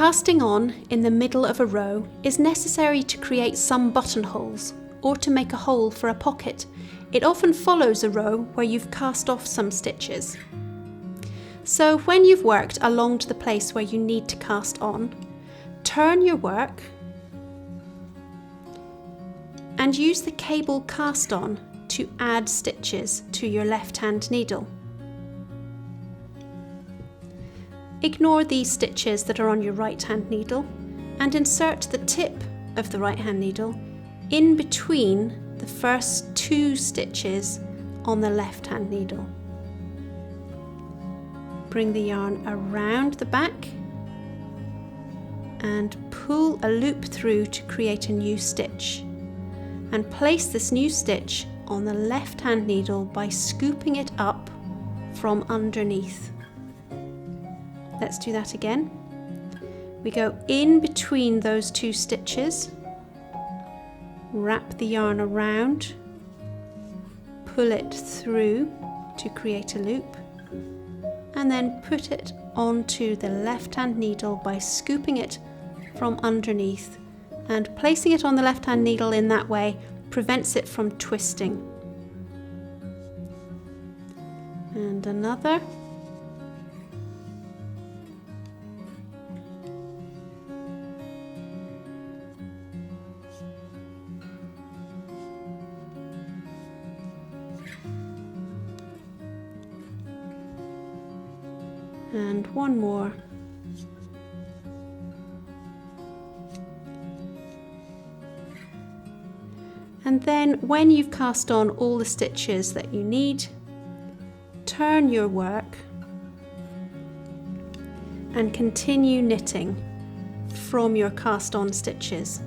Casting on in the middle of a row is necessary to create some buttonholes or to make a hole for a pocket. It often follows a row where you've cast off some stitches. So when you've worked along to the place where you need to cast on, turn your work and use the cable cast on to add stitches to your left-hand needle. Ignore these stitches that are on your right-hand needle and insert the tip of the right-hand needle in between the first 2 stitches on the left-hand needle. Bring the yarn around the back and pull a loop through to create a new stitch, and place this new stitch on the left-hand needle by scooping it up from underneath. Let's do that again. We go in between those 2 stitches, wrap the yarn around, pull it through to create a loop, and then put it onto the left-hand needle by scooping it from underneath, and placing it on the left-hand needle in that way prevents it from twisting. And another. And one more. And then when you've cast on all the stitches that you need, turn your work and continue knitting from your cast on stitches.